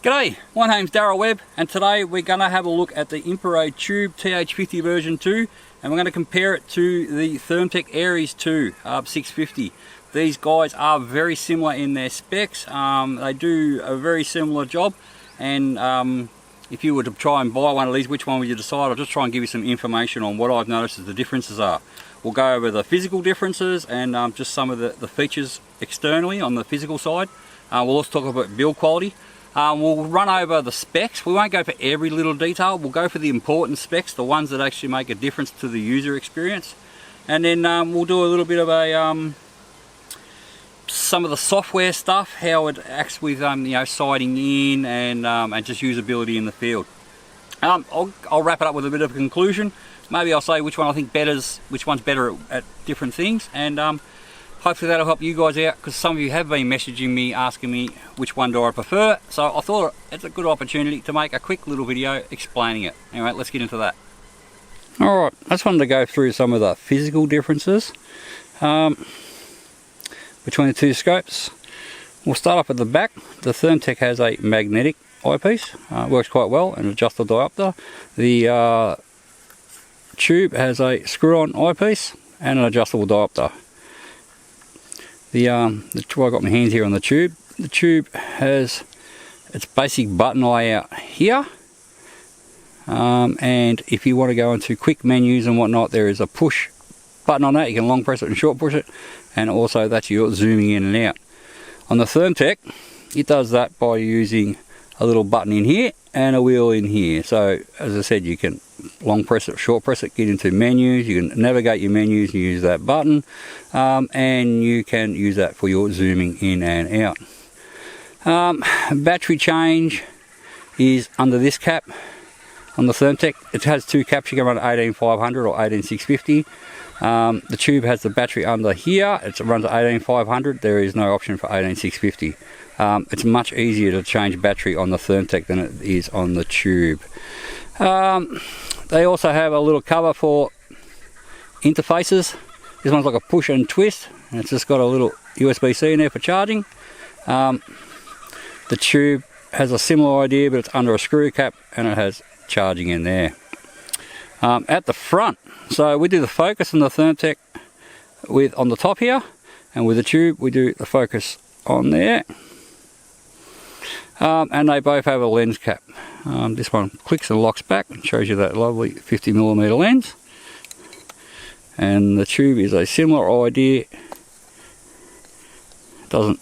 G'day, my name's Darryl Webb and today we're going to have a look at the Infiray tube th50 version 2 and we're going to compare it to the Thermtec Ares 2 650. These guys are very similar in their specs. They do a very similar job, and if you were to try and buy one of these, which one would you decide? I'll just try and give you some information on what I've noticed as the differences are. We'll go over the physical differences and just some of the features externally on the physical side. We'll also talk about build quality. We'll run over the specs. We won't go for every little detail. We'll go for the important specs, the ones that actually make a difference to the user experience. And then we'll do a little bit of a some of the software stuff, how it acts with sighting in and just usability in the field. I'll wrap it up with a bit of a conclusion. Maybe I'll say which one I think which one's better at different things, and hopefully that'll help you guys out, because some of you have been messaging me asking me which one do I prefer. So I thought it's a good opportunity to make a quick little video explaining it. Anyway, let's get into that. Alright, I just wanted to go through some of the physical differences between the two scopes. We'll start off at the back. The Thermtec has a magnetic eyepiece, works quite well, and adjustable diopter. The tube has a screw-on eyepiece and an adjustable diopter. I got my hands here on the tube. The tube has its basic button layout here, and if you want to go into quick menus and whatnot, there is a push button on that. You can long press it and short push it, and also that's your zooming in and out. On the Thermtec, it does that by using a little button in here and a wheel in here. So as I said, you can long press it, short press it, get into menus. You can navigate your menus and use that button, and you can use that for your zooming in and out. Battery change is under this cap. On the Thermtec, it has two caps. You can run 18500 or 18650. The tube has the battery under here. It runs at 18500. There is no option for 18650. It's much easier to change battery on the Thermtec than it is on the tube. They also have a little cover for interfaces. This one's like a push and twist, and it's just got a little USB-C in there for charging. The tube has a similar idea, but it's under a screw cap and it has charging in there. At the front, so we do the focus on the Thermtec on the top here, and with the tube we do the focus on there. And they both have a lens cap. This one clicks and locks back and shows you that lovely 50mm lens, and the tube is a similar idea. Doesn't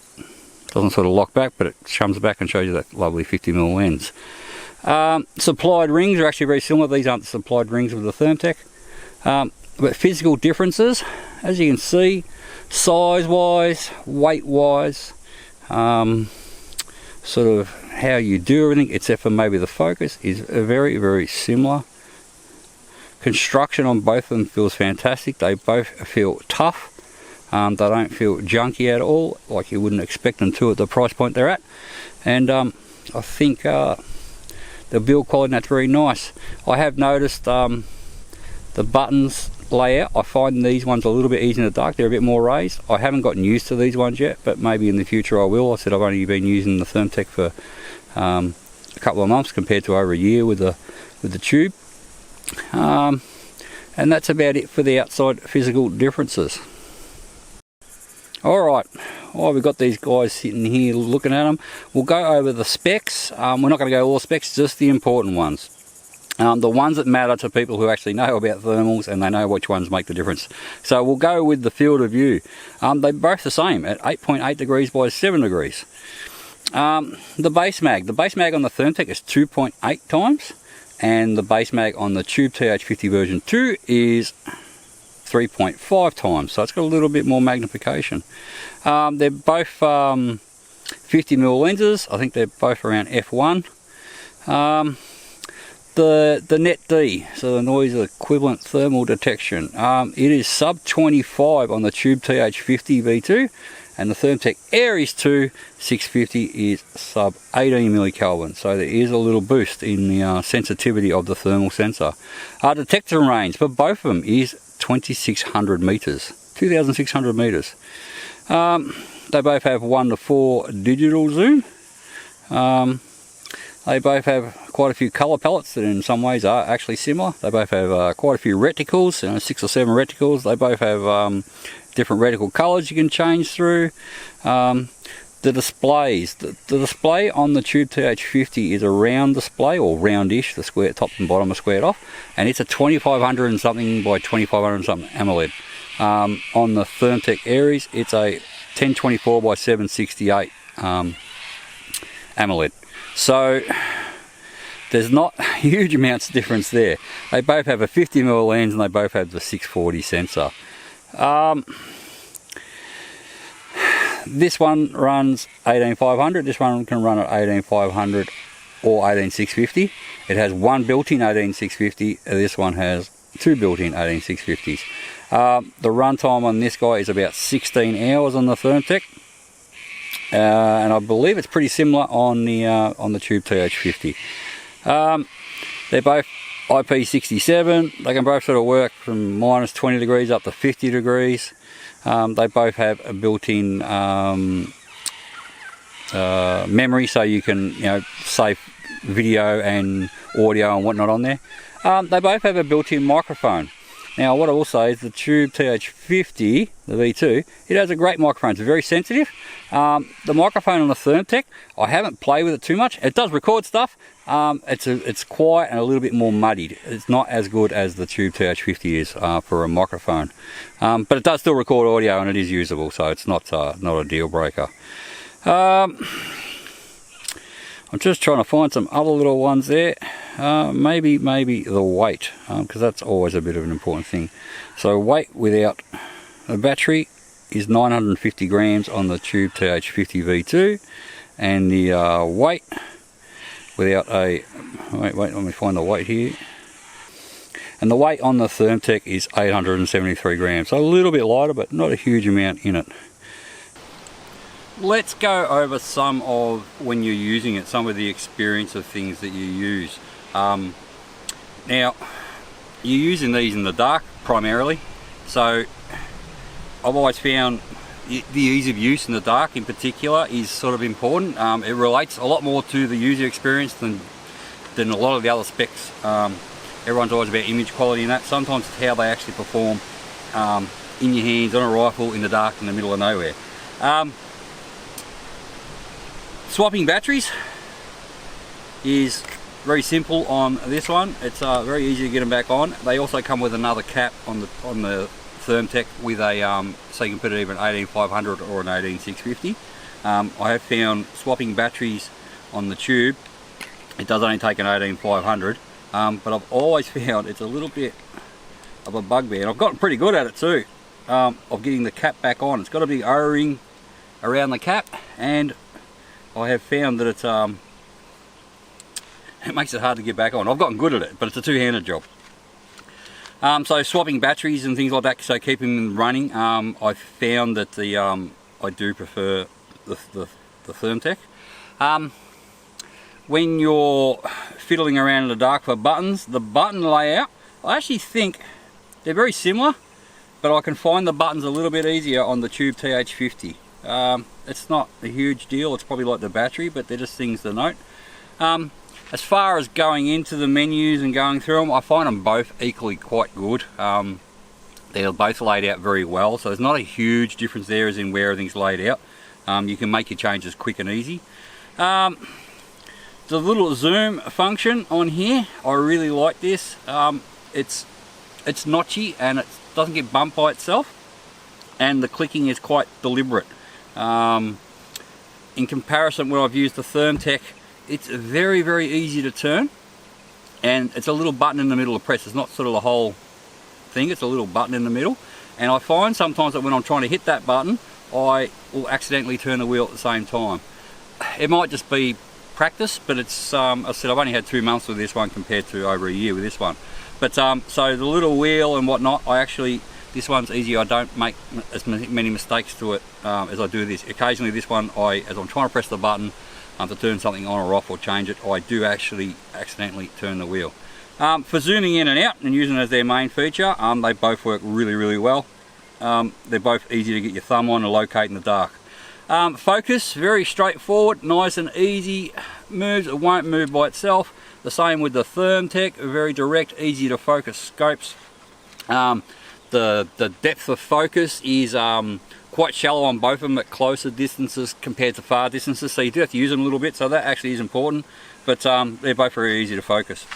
sort of lock back, but it comes back and shows you that lovely 50mm lens. Supplied rings are actually very similar. These aren't the supplied rings with the Thermtec. But physical differences, as you can see, size wise, weight wise, sort of how you do everything, except for maybe the focus, is very, very similar. Construction on both of them feels fantastic. They both feel tough. They don't feel junky at all, like you wouldn't expect them to at the price point they're at. And I think the build quality, that's very nice. I have noticed the buttons layout. I find these ones a little bit easier in the dark. They're a bit more raised. I haven't gotten used to these ones yet, but maybe in the future I will. I said I've only been using the Thermtec for a couple of months compared to over a year with the tube. And that's about it for the outside physical differences. Alright, we've got these guys sitting here looking at them. We'll go over the specs. We're not going to go all specs, just the important ones. The ones that matter to people who actually know about thermals and they know which ones make the difference. So we'll go with the field of view. They're both the same at 8.8 degrees by 7 degrees. The base mag on the Thermtec is 2.8 times, and the base mag on the tube th50 version 2 is 3.5 times, so it's got a little bit more magnification. They're both 50mm lenses. I think they're both around f1. The net D, so the noise equivalent thermal detection, it is sub 25 on the tube th50 v2, and the Thermtec Ares 2 650 is sub 18 millikelvin, so there is a little boost in the sensitivity of the thermal sensor. Detection range for both of them is 2,600 meters, 2,600 meters. They both have 1 to 4 digital zoom. They both have quite a few colour palettes that in some ways are actually similar. They both have quite a few reticles, 6 or 7 reticles. They both have different reticle colours you can change through. The displays, the display on the Tube th50 is a round display, or roundish. The square top and bottom are squared off, and it's a 2500 and something by 2500 and something AMOLED. On the Thermtec Ares, it's a 1024 by 768 AMOLED. So there's not huge amounts of difference there. They both have a 50mm lens and they both have the 640 sensor. This one runs 18500, this one can run at 18500 or 18650. It has one built-in 18650, this one has two built-in 18650s. The runtime on this guy is about 16 hours on the Thermtec, and I believe it's pretty similar on the Tube th50. They're both IP67. They can both sort of work from -20 degrees up to 50 degrees. They both have a built-in memory, so you can save video and audio and whatnot on there. They both have a built-in microphone. Now what I will say is the Tube th50, the V2, it has a great microphone. It's very sensitive. The microphone on the Thermtec, I haven't played with it too much. It does record stuff. It's quiet and a little bit more muddied. It's not as good as the Tube th50 is for a microphone, but it does still record audio and it is usable, so it's not a deal breaker. I'm just trying to find some other little ones there. Maybe the weight, because that's always a bit of an important thing. So weight without a battery is 950 grams on the Tube th50 V2, and the weight without a wait, let me find the weight here. And the weight on the Thermtec is 873 grams, so a little bit lighter, but not a huge amount in it. Let's go over some of, when you're using it, some of the experience of things that you use. Now, you're using these in the dark primarily, so I've always found the ease of use in the dark in particular is sort of important. It relates a lot more to the user experience than a lot of the other specs. Everyone's always about image quality and that. Sometimes it's how they actually perform in your hands, on a rifle, in the dark, in the middle of nowhere. Swapping batteries is very simple on this one. It's very easy to get them back on. They also come with another cap on the Thermtec with a so you can put it either an 18500 or an 18650. I have found swapping batteries on the Tube, it does only take an 18500, but I've always found it's a little bit of a bugbear, and I've gotten pretty good at it too, of getting the cap back on. It's got a big O-ring around the cap, and I have found that it makes it hard to get back on. I've gotten good at it, but it's a two-handed job. So swapping batteries and things like that, so keeping them running, I found that I do prefer the Thermtec. When you're fiddling around in the dark for buttons, the button layout, I actually think they're very similar, but I can find the buttons a little bit easier on the Tube th50. It's not a huge deal, it's probably like the battery, but they're just things to note. As far as going into the menus and going through them, I find them both equally quite good. They're both laid out very well, so there's not a huge difference there as in where everything's laid out. You can make your changes quick and easy. The little zoom function on here, I really like this. It's notchy and it doesn't get bumped by itself, and the clicking is quite deliberate. In comparison, when I've used the Thermtec, it's very, very easy to turn, and it's a little button in the middle to press. It's not sort of the whole thing, it's a little button in the middle, and I find sometimes that when I'm trying to hit that button, I will accidentally turn the wheel at the same time. It might just be practice, but it's I said I've only had 2 months with this one compared to over a year with this one. But so the little wheel and whatnot, this one's easy. I don't make as many mistakes to it as I do this. Occasionally this one, as I'm trying to press the button to turn something on or off or change it, I do actually accidentally turn the wheel. For zooming in and out and using it as their main feature, they both work really, really well. They're both easy to get your thumb on and locate in the dark. Focus, very straightforward, nice and easy, moves, it won't move by itself. The same with the Thermtec, very direct, easy to focus scopes. The depth of focus is quite shallow on both of them at closer distances compared to far distances, so you do have to use them a little bit, so that actually is important, but they're both very easy to focus.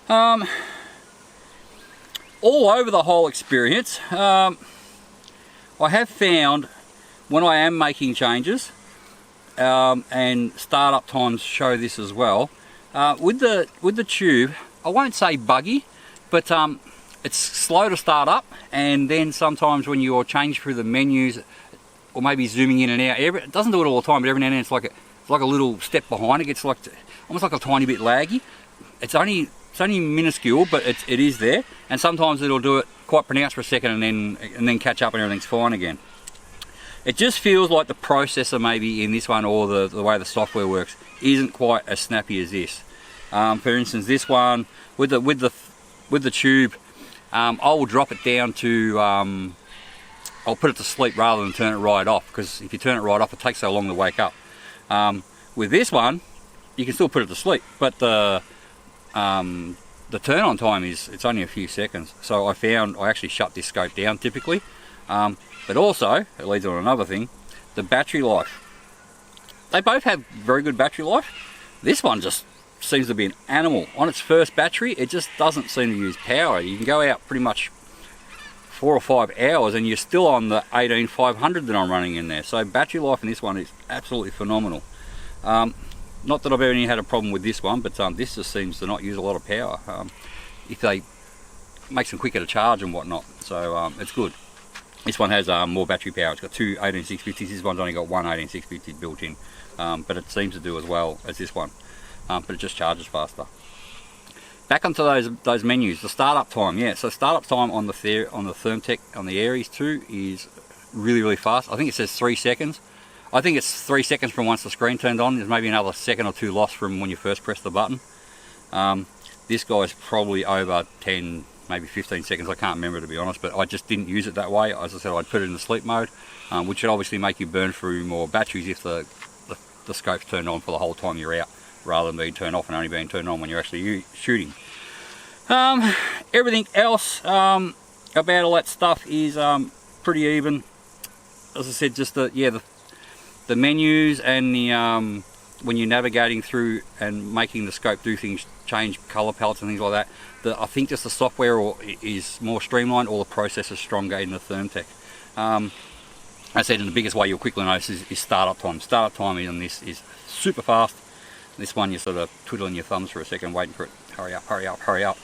All over the whole experience, I have found when I am making changes, and startup times show this as well, with the tube, I won't say buggy, but it's slow to start up, and then sometimes when you're changing through the menus, or maybe zooming in and out, it doesn't do it all the time, but every now and then it's like a little step behind. It gets like almost like a tiny bit laggy. It's only minuscule, but it is there, and sometimes it'll do it quite pronounced for a second and then catch up and everything's fine again. It just feels like the processor maybe in this one, or the way the software works, isn't quite as snappy as this. For instance, this one with the tube, I will drop it down to, I'll put it to sleep rather than turn it right off, because if you turn it right off, it takes so long to wake up. With this one, you can still put it to sleep, but the turn on time it's only a few seconds. So I found I actually shut this scope down typically. But also, it leads on another thing, the battery life. They both have very good battery life. This one just seems to be an animal. On its first battery, it just doesn't seem to use power. You can go out pretty much 4 or 5 hours and you're still on the 18500 that I'm running in there. So battery life in this one is absolutely phenomenal. Not that I've ever had a problem with this one, but this just seems to not use a lot of power. If they makes them quicker to charge and whatnot, so it's good. This one has more battery power. It's got two 18650s. This one's only got one 18650 built in, but it seems to do as well as this one, but it just charges faster. Back onto those menus, the startup time. Yeah, so startup time on the Thermtec, on the Ares 2 is really fast. I think it says 3 seconds. I think it's 3 seconds from once the screen turned on. There's maybe another second or two lost from when you first press the button. This guy's probably over 10, maybe 15 seconds, I can't remember to be honest, but I just didn't use it that way. As I said, I'd put it in the sleep mode, which should obviously make you burn through more batteries if the scope's turned on for the whole time you're out, rather than being turned off and only being turned on when you're actually shooting. Everything else about all that stuff is pretty even. As I said, just the menus and the when you're navigating through and making the scope do things, change color palettes and things like that, I think just the software is more streamlined, or the processor's stronger in the Thermtec. I said, in the biggest way you'll quickly notice is startup time. Startup time on this is super fast. This one you're sort of twiddling your thumbs for a second, waiting for it, hurry up, hurry up, hurry up.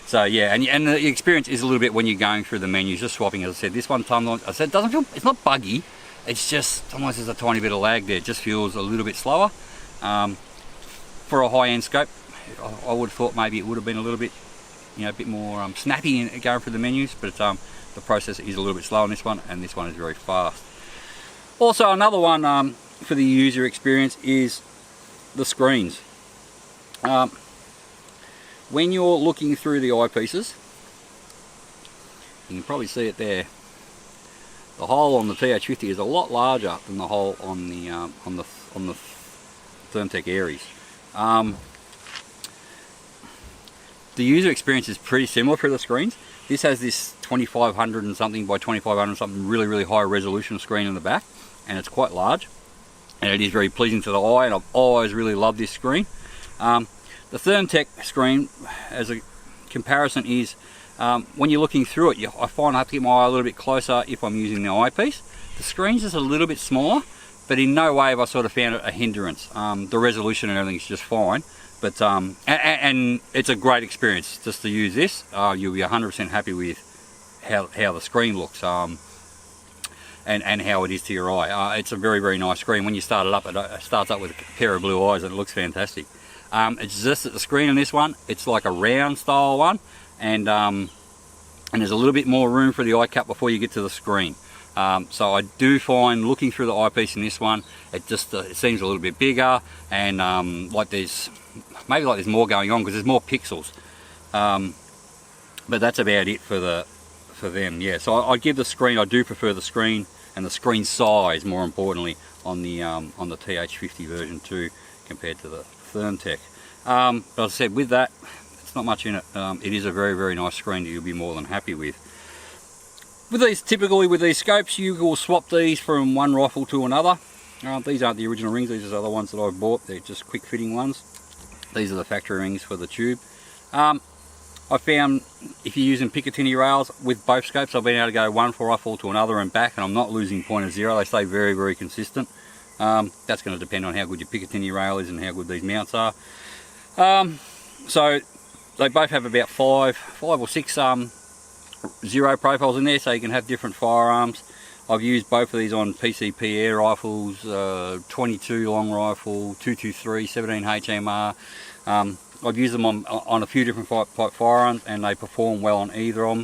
So yeah, and the experience is a little bit when you're going through the menus, just swapping. As I said, this one time, I said, doesn't feel, it's not buggy. It's just, sometimes there's a tiny bit of lag there. It just feels a little bit slower. For a high-end scope, I would have thought maybe it would have been a little bit, a bit more snappy in going through the menus, but the processor is a little bit slow on this one, and this one is very fast. Also, another one for the user experience is the screens. When you're looking through the eyepieces, you can probably see it there. The hole on the th50 is a lot larger than the hole on the Thermtec Ares. The user experience is pretty similar for the screens. This has this 2500 and something by 2500 something really high resolution screen in the back, and it's quite large, and it is very pleasing to the eye, and I've always really loved this screen. The Thermtec screen, as a comparison, is when you're looking through it, I find I have to get my eye a little bit closer if I'm using the eyepiece. The screen's just a little bit smaller, but in no way have I sort of found it a hindrance. The resolution and everything is just fine, but and it's a great experience just to use this. You'll be 100% happy with how the screen looks, and how it is to your eye. It's a very nice screen. When you start it up, it starts up with a pair of blue eyes and it looks fantastic. It's just that the screen on this one, it's like a round style one, and there's a little bit more room for the eye cap before you get to the screen. So I do find looking through the eyepiece in this one, it just it seems a little bit bigger, and like there's more going on because there's more pixels. But that's about it for them. Yeah. So I give the screen. I do prefer the screen and the screen size, more importantly, on the th50 version 2 compared to the Thermtec. But as I said, with that, it's not much in it. It is a very nice screen that you'll be more than happy with. With these, typically with these scopes, you will swap these from one rifle to another. These aren't the original rings, these are other ones that I've bought. They're just quick fitting ones. These are the factory rings for the tube. I found if you're using Picatinny rails with both scopes, I've been able to go one rifle to another and back, and I'm not losing point of zero. They stay very consistent. That's going to depend on how good your Picatinny rail is and how good these mounts are. So they both have about five or six zero profiles in there, so you can have different firearms. I've used both of these on PCP air rifles, 22 long rifle, 223, 17 HMR. I've used them on a few different type firearms, and they perform well on either of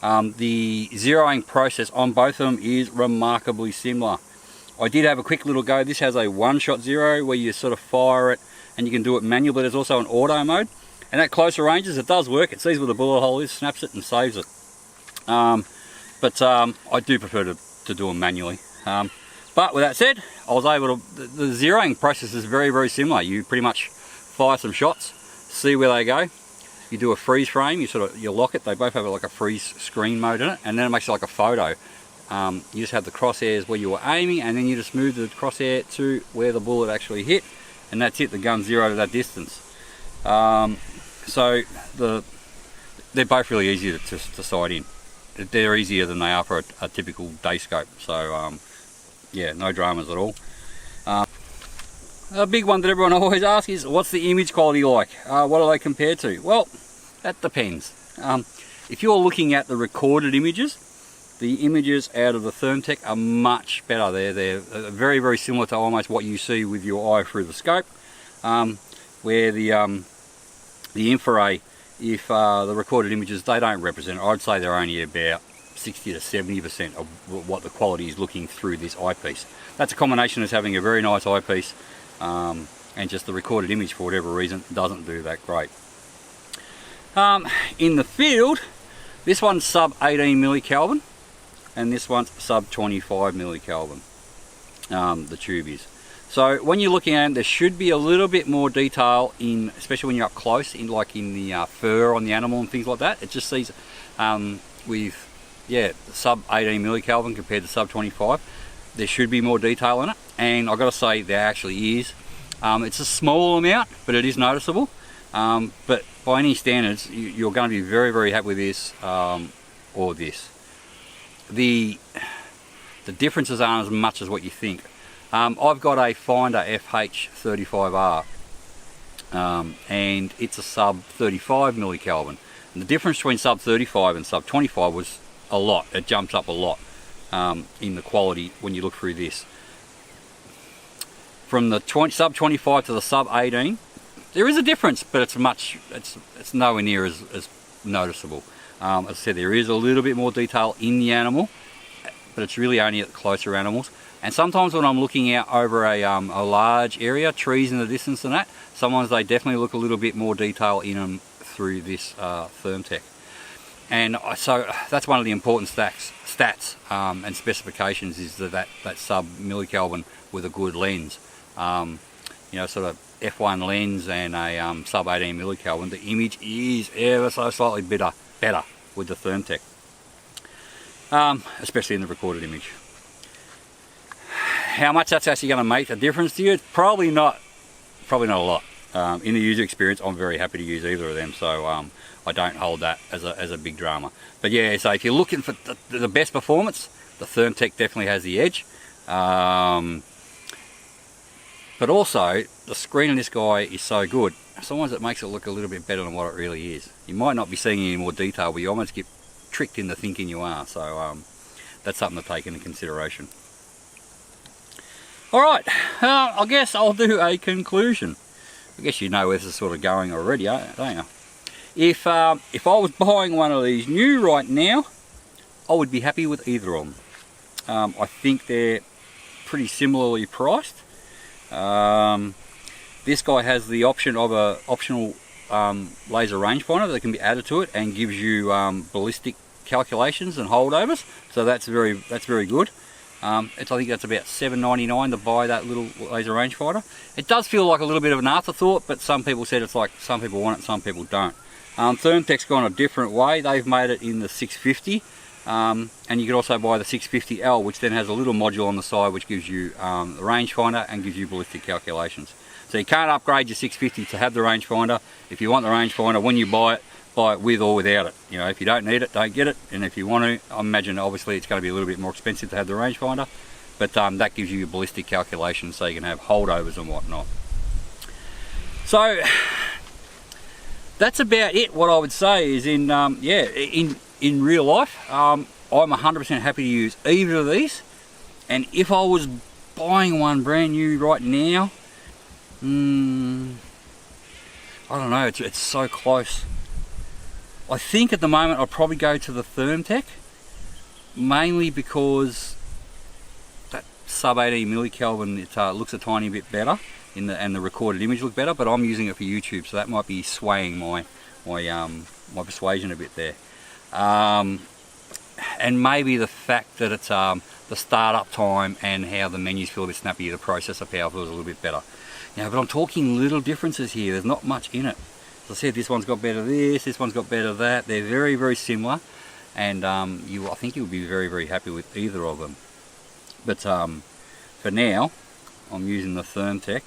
them. The zeroing process on both of them is remarkably similar. I did have a quick little go. This has a one-shot zero where you sort of fire it, and you can do it manual, but there's also an auto mode. And at closer ranges, it does work. It sees where the bullet hole is, snaps it, and saves it. But I do prefer to do them manually. But with that said, I was able to. The zeroing process is very similar. You pretty much fire some shots, see where they go. You do a freeze frame. You lock it. They both have like a freeze screen mode in it, and then it makes it like a photo. You just have the crosshairs where you were aiming, and then you just move the crosshair to where the bullet actually hit, and that's it. The gun's zero to that distance. So they're both really easy to sight in. They're easier than they are for a typical day scope. So yeah, no dramas at all. A big one that everyone always asks is, what's the image quality like? What are they compared to? Well, that depends. If you're looking at the recorded images, the images out of the Thermtec are much better. They're very similar to almost what you see with your eye through the scope. Where the Infiray, if the recorded images, they don't represent it. I'd say they're only about 60 to 70% of what the quality is looking through this eyepiece. That's a combination of having a very nice eyepiece and just the recorded image, for whatever reason, doesn't do that great. In the field, this one's sub 18 millikelvin and this one's sub 25 millikelvin. The tube is. So when you're looking at it, there should be a little bit more detail in, especially when you're up close, in like in the fur on the animal and things like that. It just sees with sub 18 millikelvin compared to sub 25. There should be more detail in it, and I've got to say there actually is. It's a small amount, but it is noticeable. But by any standards, you're going to be very happy with this or this. The differences aren't as much as what you think. I've got a Finder th50R, and it's a sub 35 millikelvin. And the difference between sub 35 and sub 25 was a lot. It jumps up a lot in the quality when you look through this. From the sub 25 to the sub 18, there is a difference, but it's nowhere near as noticeable. As I said, there is a little bit more detail in the animal, but it's really only at the closer animals. And sometimes when I'm looking out over a large area, trees in the distance and that, sometimes they definitely look a little bit more detail in them through this Thermtec. And so that's one of the important stats and specifications, is that sub millikelvin with a good lens. You know, sort of f1 lens and a sub 18 millikelvin. The image is ever so slightly better with the Thermtec, especially in the recorded image. How much that's actually going to make a difference to you? It's probably not a lot. In the user experience, I'm very happy to use either of them, so I don't hold that as a big drama. But yeah, so if you're looking for the best performance, the Thermtec definitely has the edge. But also, the screen on this guy is so good, sometimes it makes it look a little bit better than what it really is. You might not be seeing any more detail, but you almost get tricked into thinking you are, so that's something to take into consideration. Alright, I guess I'll do a conclusion. I guess you know where this is sort of going already, don't you? If I was buying one of these new right now, I would be happy with either of them. I think they're pretty similarly priced. This guy has the option of a optional laser rangefinder that can be added to it and gives you ballistic calculations and holdovers, so that's very good. I think that's about $7.99 to buy that little laser rangefinder. It does feel like a little bit of an afterthought, but some people said it's like some people want it, some people don't. Thermtec's gone a different way. They've made it in the 650, and you can also buy the 650L, which then has a little module on the side which gives you the rangefinder and gives you ballistic calculations. So you can't upgrade your 650 to have the rangefinder. If you want the rangefinder, when you buy it with or without it. You know, if you don't need it, don't get it, and if you want to, I imagine obviously it's going to be a little bit more expensive to have the rangefinder, but that gives you your ballistic calculations so you can have holdovers and whatnot. So that's about it. What I would say is in real life, I'm 100% happy to use either of these, and if I was buying one brand new right now, I don't know, it's so close. I think at the moment I'll probably go to the Thermtec, mainly because that sub 18 millikelvin, it looks a tiny bit better and the recorded image look better, but I'm using it for YouTube, so that might be swaying my persuasion a bit there. And maybe the fact that it's the startup time and how the menus feel a bit snappy, the processor power feels a little bit better. But I'm talking little differences here. There's not much in it. As I said, this one's got better this one's got better that. They're very, very similar, and I think you'll be very, very happy with either of them. But for now, I'm using the Thermtec,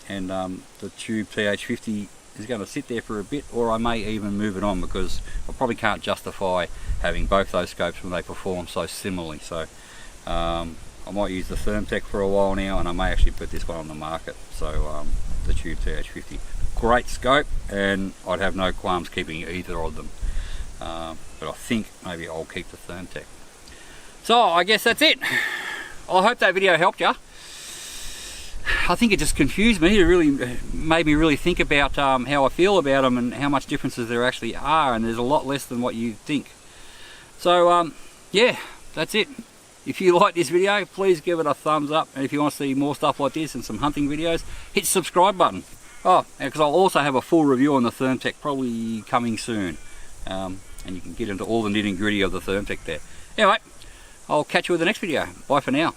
and the Tube th50 is going to sit there for a bit, or I may even move it on, because I probably can't justify having both those scopes when they perform so similarly. So I might use the Thermtec for a while now, and I may actually put this one on the market. So the Tube th50. Great scope, and I'd have no qualms keeping either of them, but I think maybe I'll keep the Thermtec. So I guess that's it. I hope that video helped you. I think it just confused me. It really made me really think about how I feel about them and how much differences there actually are, and there's a lot less than what you think. So yeah, that's it. If you like this video, please give it a thumbs up, and if you want to see more stuff like this and some hunting videos, hit the subscribe button. Oh, because I'll also have a full review on the Thermtec probably coming soon, and you can get into all the nitty gritty of the Thermtec there. Anyway, I'll catch you with the next video. Bye for now.